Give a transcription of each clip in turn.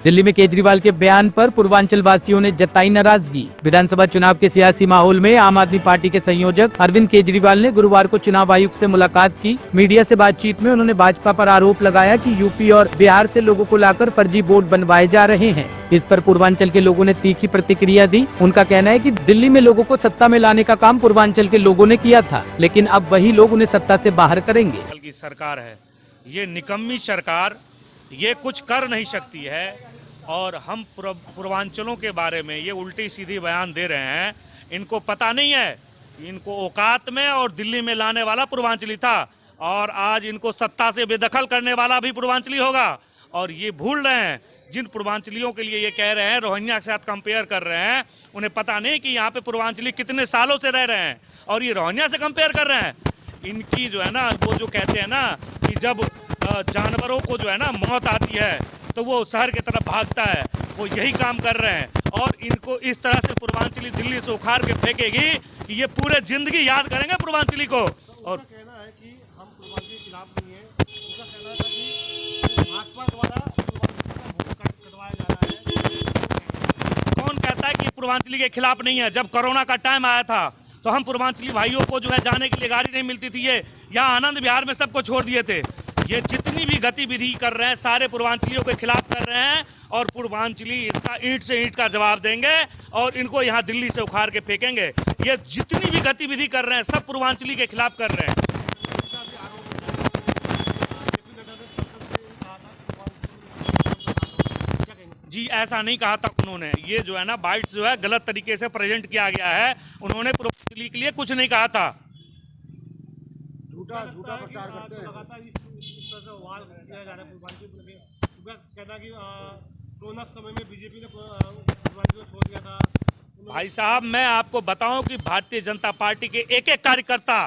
दिल्ली में केजरीवाल के बयान पर पूर्वांचल वासियों ने जताई नाराजगी। विधानसभा चुनाव के सियासी माहौल में आम आदमी पार्टी के संयोजक अरविंद केजरीवाल ने गुरुवार को चुनाव आयुक्त से मुलाकात की। मीडिया से बातचीत में उन्होंने भाजपा पर आरोप लगाया कि यूपी और बिहार से लोगों को लाकर फर्जी वोट बनवाए जा रहे हैं। इस पर पूर्वांचल के लोगों ने तीखी प्रतिक्रिया दी। उनका कहना है कि दिल्ली में लोगों को सत्ता में लाने का काम पूर्वांचल के लोगों ने किया था, लेकिन अब वही लोग उन्हें सत्ता से बाहर करेंगे। की सरकार है, ये निकम्मी सरकार, ये कुछ कर नहीं सकती है। और हम पूर्वांचलों के बारे में ये उल्टी सीधी बयान दे रहे हैं। इनको पता नहीं है, इनको औकात में और दिल्ली में लाने वाला पूर्वांचली था, और आज इनको सत्ता से बेदखल करने वाला भी पूर्वांचली होगा। और ये भूल रहे हैं, जिन पूर्वांचलियों के लिए ये कह रहे हैं, रोहिंग्या के साथ कंपेयर कर रहे हैं, उन्हें पता नहीं कि यहाँ पे पूर्वांचली कितने सालों से रह रहे हैं और ये रोहिंग्या से कंपेयर कर रहे हैं। इनकी जो है ना, वो जो कहते हैं ना कि जब जानवरों को जो है ना मौत आती है तो वो शहर की तरफ भागता है, वो यही काम कर रहे हैं। और इनको इस तरह से पूर्वांचली दिल्ली से उखाड़ के फेंकेगी कि ये पूरे जिंदगी याद करेंगे पूर्वांचली को। और कहना है कि हम पूर्वांचली के खिलाफ नहीं है, उनका कहना था कि भाजपा द्वारा कटवाया जा रहा है। कौन कहता है कि पूर्वांचली के खिलाफ नहीं है? जब कोरोना का टाइम आया था तो हम पूर्वांचली भाइयों को जो है जाने के लिए गाड़ी नहीं मिलती थी, ये यहाँ आनंद विहार में सबको छोड़ दिए थे। ये जितनी भी गतिविधि कर रहे हैं सारे पूर्वांचलियों के खिलाफ कर रहे हैं, और पूर्वांचली इसका ईंट से ईंट का जवाब देंगे और इनको यहाँ दिल्ली से उखाड़ के फेंकेंगे। ये जितनी भी गतिविधि कर रहे हैं सब पूर्वांचली के खिलाफ कर रहे हैं। जी ऐसा नहीं कहा था उन्होंने, ये जो है ना बाइट्स जो है गलत तरीके से प्रेजेंट किया गया है। उन्होंने पूर्वांचली के लिए कुछ नहीं कहा था। झूठा प्रचार करते हैं, लगातार इस तरह से वार किया जा रहा है पूर्वांचल के। कहता कि कोरोना समय में बीजेपी ने पूर्वांचल को छोड़ दिया था। भाई साहब, मैं आपको बताऊं कि भारतीय जनता पार्टी के एक एक कार्यकर्ता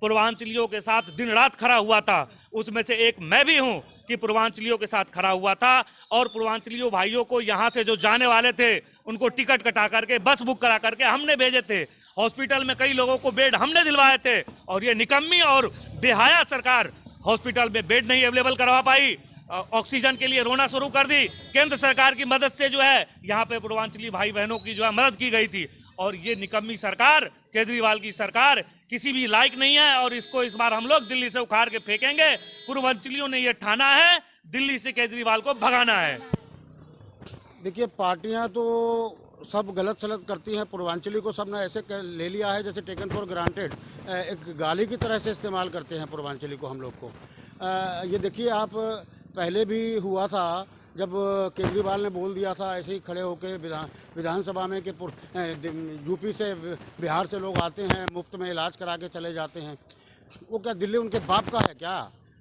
पूर्वांचलियों के साथ दिन रात खड़ा हुआ था। उसमें से एक मैं भी हूं कि पूर्वांचलियों के साथ खड़ा हुआ था। और पूर्वांचलियों भाइयों को यहाँ से जो जाने वाले थे उनको टिकट कटा करके बस बुक करा करके हमने भेजे थे। हॉस्पिटल में कई लोगों को बेड हमने दिलवाए थे, और ये निकम्मी और बेहया सरकार हॉस्पिटल में बेड नहीं अवेलेबल करवा पाई। ऑक्सीजन के लिए रोना शुरू कर दी। केंद्र सरकार की मदद से जो है यहाँ पे पूर्वांचली भाई बहनों की जो है मदद की गई थी। और ये निकम्मी सरकार, केजरीवाल की सरकार, किसी भी लायक नहीं है, और इसको इस बार हम लोग दिल्ली से उखाड़ के फेंकेंगे। पूर्वांचलियों ने ये ठाना है, दिल्ली से केजरीवाल को भगाना है। देखिए, पार्टियां तो सब गलत सलत करती हैं। पूर्वांचली को सबने ऐसे ले लिया है जैसे टेकन फॉर ग्रांटेड, एक गाली की तरह से इस्तेमाल करते हैं पूर्वांचली को हम लोग को। ये देखिए, आप पहले भी हुआ था जब केजरीवाल ने बोल दिया था ऐसे ही खड़े होकर विधानसभा में कि यूपी से बिहार से लोग आते हैं, मुफ्त में इलाज करा के चले जाते हैं। वो क्या दिल्ली उनके बाप का है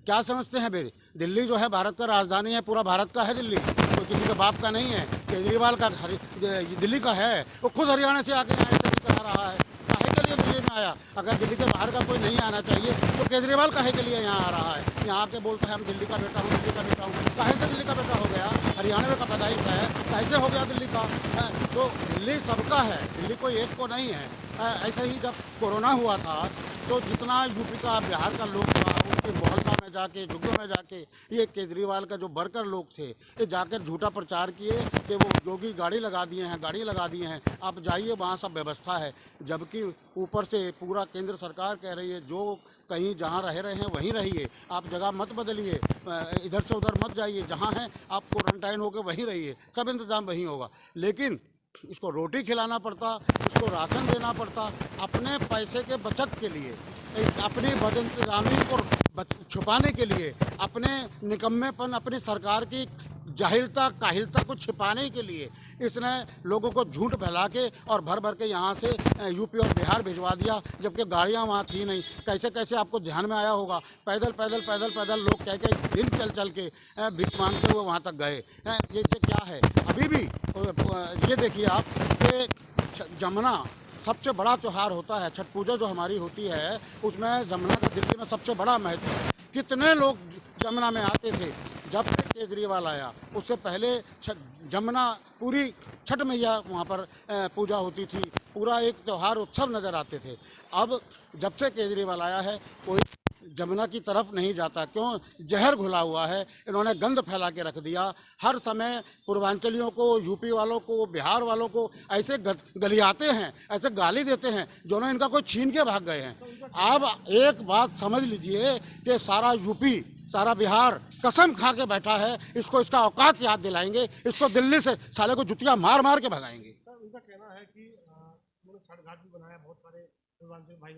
क्या समझते हैं भाई? दिल्ली जो है भारत का राजधानी है, पूरा भारत का है दिल्ली, तो किसी के बाप का नहीं है। केजरीवाल का दिल्ली का है, वो खुद हरियाणा से आके यहाँ ऐसे करा रहा है। काहे के लिए दिल्ली में आया? अगर दिल्ली के बाहर का कोई नहीं आना चाहिए तो केजरीवाल काहे के लिए यहाँ आ रहा है? यहाँ आके बोलता है हम दिल्ली का बेटा हूँ, दिल्ली का बेटा हूँ। काहे से दिल्ली का बेटा हो गया? हरियाणा में का पैदाइश है, कैसे हो गया दिल्ली का? तो दिल्ली सबका है, दिल्ली कोई एक को नहीं है। ऐसे ही जब कोरोना हुआ था तो जितना यूपी का बिहार का लोग था, उनके मोहल्ला में जाके, झुग्गियों में जाके, ये केजरीवाल का जो वर्कर लोग थे, ये जाकर झूठा प्रचार किए कि वो योगी गाड़ी लगा दिए हैं, आप जाइए वहाँ सब व्यवस्था है। जबकि ऊपर से पूरा केंद्र सरकार कह रही है जो कहीं जहाँ रह रहे हैं वहीं रहिए, आप जगह मत बदलिए, इधर से उधर मत जाइए, जहाँ हैं आप क्वारंटाइन होकर वहीं रहिए, सब इंतज़ाम वहीं होगा। लेकिन इसको रोटी खिलाना पड़ता, इसको राशन देना पड़ता, अपने पैसे के बचत के लिए, अपनी बदइंतजामी को छुपाने के लिए, अपने निकम्मेपन, अपनी सरकार की जाहिलता काहिलता को छिपाने के लिए इसने लोगों को झूठ फैला के और भर भर के यहाँ से यूपी और बिहार भिजवा दिया, जबकि गाड़ियाँ वहाँ थी नहीं। कैसे कैसे आपको ध्यान में आया होगा, पैदल लोग कह के दिन चल के भीख मांगते हुए वहाँ तक गए। ये क्या है? अभी भी ये देखिए आप कि जमुना सबसे बड़ा त्यौहार होता है, छठ पूजा जो हमारी होती है उसमें जमुना का दिल्ली में सबसे बड़ा महत्व है। कितने लोग जमुना में आते थे। जब से केजरीवाल आया उससे पहले जमुना पूरी छठ मैया वहाँ पर पूजा होती थी, पूरा एक त्यौहार उत्सव नज़र आते थे। अब जब से केजरीवाल आया है कोई जमुना की तरफ नहीं जाता। क्यों? जहर घुला हुआ है, इन्होंने गंद फैला के रख दिया। हर समय पूर्वांचलियों को, यूपी वालों को, बिहार वालों को ऐसे गलियाते हैं, ऐसे गाली देते हैं जो ना इनका कोई छीन के भाग गए हैं। अब एक बात समझ लीजिए कि सारा यूपी, सारा बिहार कसम खा के बैठा है, इसको इसका औकात याद दिलाएंगे, इसको दिल्ली से साले को जुतियां मार मार के भगाएंगे। सर उनका कहना है कि उन्होंने छठ घाट भी बनाया, बहुत सारे पूर्वांचल भाई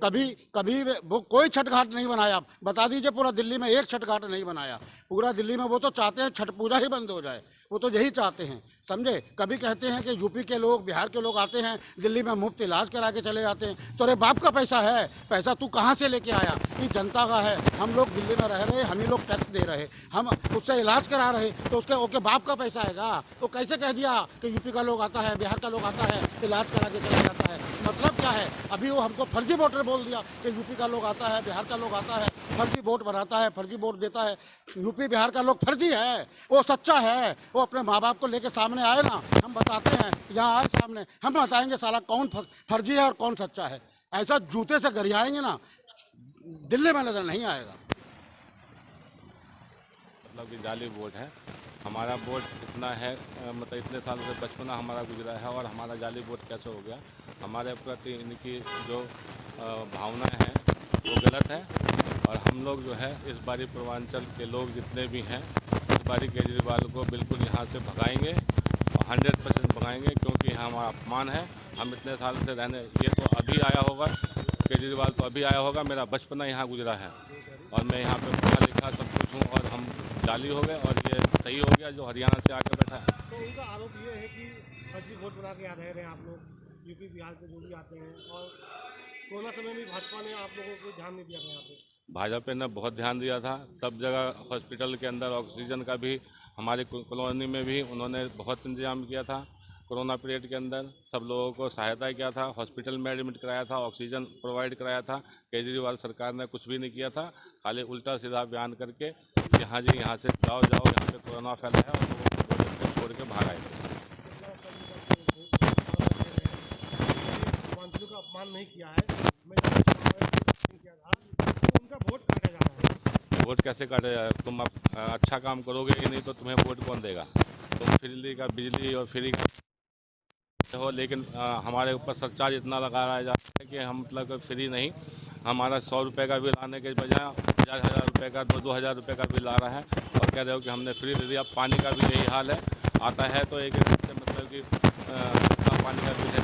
कभी वो कोई छठ घाट नहीं बनाया। बता दीजिए पूरा दिल्ली में एक छठ घाट नहीं बनाया। पूरा दिल्ली में वो तो चाहते हैं छठ पूजा ही बंद हो जाए, वो तो यही चाहते हैं, समझे। कभी कहते हैं कि यूपी के लोग, बिहार के लोग आते हैं दिल्ली में मुफ्त इलाज करा के चले जाते हैं। तो अरे बाप का पैसा है, पैसा तू कहाँ से लेके आया? ये जनता का है, हम लोग दिल्ली में रह रहे, हम ही लोग टैक्स दे रहे, हम उससे इलाज करा रहे, तो उसके ओके बाप का पैसा आएगा। तो कैसे कह दिया कि यूपी का लोग आता है, बिहार का लोग आता है, इलाज करा के चला जाता है? मतलब क्या है? अभी वो हमको फर्जी वोटर बोल दिया कि यूपी का लोग आता है, बिहार का लोग आता है, फर्जी वोट बनाता है, फर्जी वोट देता है। यूपी बिहार का लोग फर्जी है, वो सच्चा है। वो अपने माँ बाप को लेके सामने आए ना, हम बताते हैं, यहाँ आए सामने, हम बताएंगे साला कौन फर्जी है और कौन सच्चा है। ऐसा जूते से गरियाएंगे ना, दिल्ली में नजर नहीं आएगा। मतलब कि जाली वोट है। हमारा वोट इतना है, मतलब इतने साल से बचपना हमारा गुजरा है और हमारा जाली वोट कैसे हो गया? हमारे प्रति इनकी जो भावनाएं हैं वो गलत है। और हम लोग जो है इस बारी पूर्वांचल के लोग जितने भी हैं, इस बारी केजरीवाल को बिल्कुल यहाँ से भगाएंगे और 100% भगाएंगे, क्योंकि हमारा अपमान है। हम इतने साल से रहने, ये तो अभी आया होगा, केजरीवाल तो अभी आया होगा, मेरा बचपना यहाँ गुजरा है और मैं यहाँ पे पढ़ा लिखा सब कुछ हूँ, और हम जाली हो गए और ये सही हो गया जो हरियाणा से आके बैठा है। तो उनका आरोप ये है कि फर्जी वोट बना के आ रहे हैं आप लोग, यूपी बिहार के जो भी आते हैं, और कोरोना समय में भाजपा ने आप लोगों को ध्यान नहीं दिया था यहाँ पे। भाजपा ने बहुत ध्यान दिया था, सब जगह हॉस्पिटल के अंदर ऑक्सीजन का भी, हमारी कॉलोनी में भी उन्होंने बहुत इंतजाम किया था। कोरोना पीरियड के अंदर सब लोगों को सहायता किया था, हॉस्पिटल में एडमिट कराया था, ऑक्सीजन प्रोवाइड कराया था। केजरीवाल सरकार ने कुछ भी नहीं किया था, खाली उल्टा सीधा बयान करके कि हाँ जी यहाँ से जाओ यहाँ पे कोरोना फैला है, और लोगों को छोड़ के भाग आए। पूर्वांचलों का अपमान नहीं किया है, मैं नहीं किया था, तो उनका वोट काटा जा रहा है। वोट कैसे काटे जाए? तुम अच्छा काम करोगे ही नहीं तो तुम्हें वोट कौन देगा? तुम फ्री का बिजली और फ्री का हो, लेकिन हमारे ऊपर सरचार्ज इतना लगाया जाता है कि हम मतलब फ्री नहीं, हमारा 100 रुपये का बिल आने के बजाय 1000 रुपये का, 2000 रुपये का बिल आ रहा है, और कह रहे हो कि हमने फ्री दे दिया। पानी का भी यही हाल है, आता है तो एक मतलब कि पानी का बिल है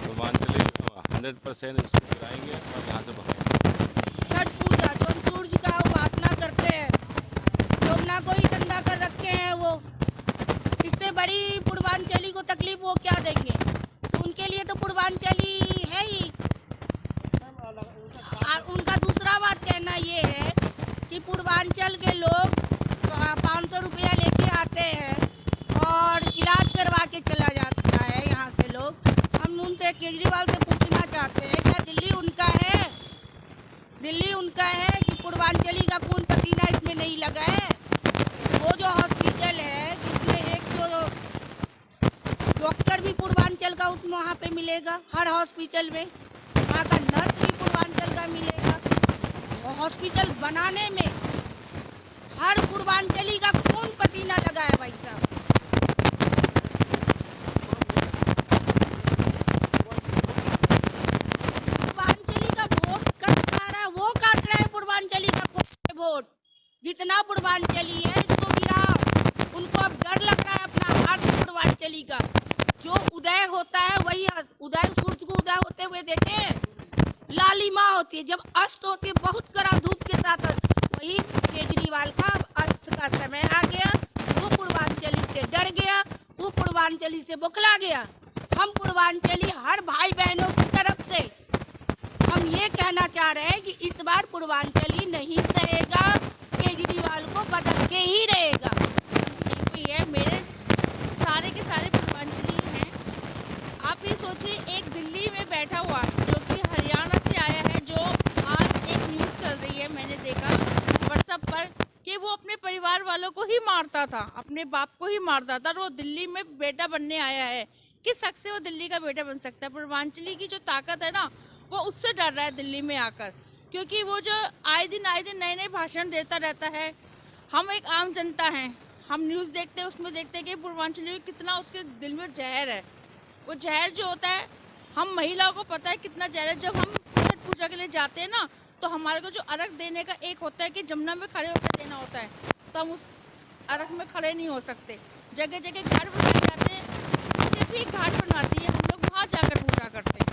पूर्वांचली 100% इसको गिराएंगे और यहाँ से भगाएंगे। छठ पूजा जो हम सूरज का उपासना करते हैं, लोग ना कोई धंधा कर रखे हैं, वो इससे बड़ी पूर्वांचली को तकलीफ वो क्या देंगे? तो उनके लिए तो पूर्वांचली है ही। और उनका दूसरा बात कहना ये है कि पूर्वांचल के लोग 500 रुपया लेके आते हैं और इलाज करवा के चला जाता है यहाँ से लोग। हम उनसे, केजरीवाल से पूछना चाहते हैं, क्या दिल्ली उनका है? दिल्ली उनका है कि पूर्वांचली का खून पसीना इसमें नहीं लगा है? वो जो हॉस्पिटल है जिसमें एक जो डॉक्टर भी पूर्वांचल का उसमें वहाँ पे मिलेगा, हर हॉस्पिटल में वहाँ का नर्स भी पूर्वांचल का मिलेगा। हॉस्पिटल बनाने में हर पूर्वांचली का खून पसीना लगा है भाई साहब। पूर्वांचली का वोट कट रहा है, वो काट रहा है पूर्वांचली का वोट। जितना पूर्वांचली है इसको गिराओ। उनको अब डर लग रहा है अपना हाथ पूर्वांचली का। जो उदय होता है वही उदय, सूरज को उदय होते हुए देते हैं, लालिमा होती है। जब अस्त होती है बहुत कड़ा धूप के साथ, वही केजरीवाल का अस्त का समय आ गया, वो पूर्वांचली से डर गया, वो पूर्वांचली से बौखला गया। हम पूर्वांचली हर भाई बहनों की तरफ से हम ये कहना चाह रहे हैं कि इस बार पूर्वांचली नहीं सहेगा, केजरीवाल को बदल के ही रहेगा। ये मेरे सारे के सारे पूर्वांचली हैं। आप ये सोचिए, एक दिल्ली में बैठा हुआ जो कि हरियाणा से आया है, जो आज एक न्यूज़ चल रही है, मैंने देखा व्हाट्सएप पर कि वो अपने परिवार वालों को ही मारता था, अपने बाप को ही मारता था, और वो दिल्ली में बेटा बनने आया है। किस हक से वो दिल्ली का बेटा बन सकता है? पूर्वांचली की जो ताकत है ना, वो उससे डर रहा है दिल्ली में आकर, क्योंकि वो जो आए दिन नए नए भाषण देता रहता है। हम एक आम जनता हैं, हम न्यूज़ देखते हैं, उसमें देखते हैं कि पूर्वांचली कितना उसके दिल में जहर है। वो जहर जो होता है, हम महिलाओं को पता है कितना जहर है। जब हम छठ पूजा के लिए जाते हैं ना, तो हमारे को जो अर्घ देने का एक होता है कि जमुना में खड़े होकर देना होता है, तो हम उस अर्घ में खड़े नहीं हो सकते। जगह जगह घाट बनाए जाते हैं, बीजेपी एक घाट बनाती है, हम लोग वहाँ जाकर पूजा करते हैं।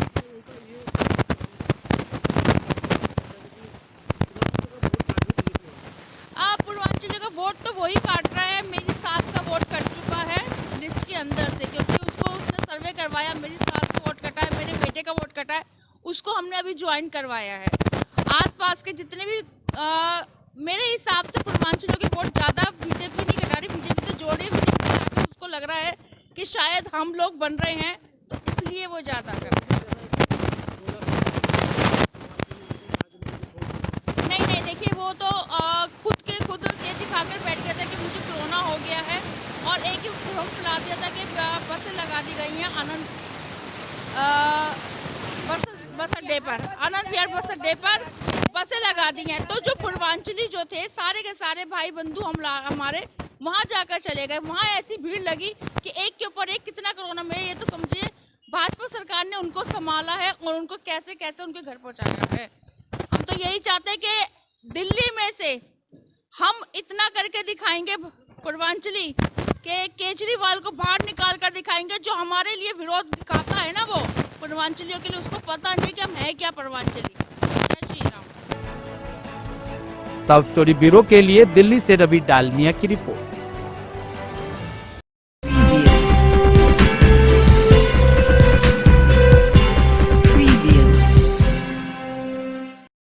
पूर्वांचली का वोट तो वही काट रहा है। मेरी सास का वोट कट चुका है लिस्ट के अंदर से, क्योंकि उसको उसने सर्वे करवाया, मेरी सास का वोट कटा है, मेरे बेटे का वोट कटा है, उसको हमने अभी ज्वाइन करवाया है। आसपास के जितने भी मेरे हिसाब से पूर्वांचलों के वोट ज़्यादा बीजेपी नहीं कटा रही, बीजेपी तो जोड़ रही है। बीजेपी जाकर उसको लग रहा है कि शायद हम लोग बन रहे हैं, तो इसलिए वो ज़्यादा कर रहे हैं। नहीं, देखिए वो तो खुद के दिखाकर बैठ गया था कि मुझे कोरोना हो गया है, और एक ही फॉर्म फैला दिया था कि बसें लगा दी गई हैं आनंद बस अड्डे पर, आनंद विहार बस अड्डे पर बसें लगा दी हैं। तो जो पूर्वांचली जो थे सारे के सारे भाई बंधु हमारे वहाँ जाकर चले गए। वहाँ ऐसी भीड़ लगी कि एक के ऊपर एक कितना कोरोना में, ये तो समझिए भाजपा सरकार ने उनको संभाला है और उनको कैसे कैसे उनके घर पहुँचाया है। हम तो यही चाहते हैं कि दिल्ली में से हम इतना करके दिखाएंगे पूर्वांचली के केजरीवाल को बाहर निकाल कर दिखाएंगे। जो हमारे लिए विरोध दिखाता है ना, वो पूर्वांचलियों के लिए उसको पता नहीं कि हम है क्या पूर्वांचली। जय Shri Ram. Top story bureau के लिए दिल्ली से रवि डालमिया की रिपोर्ट।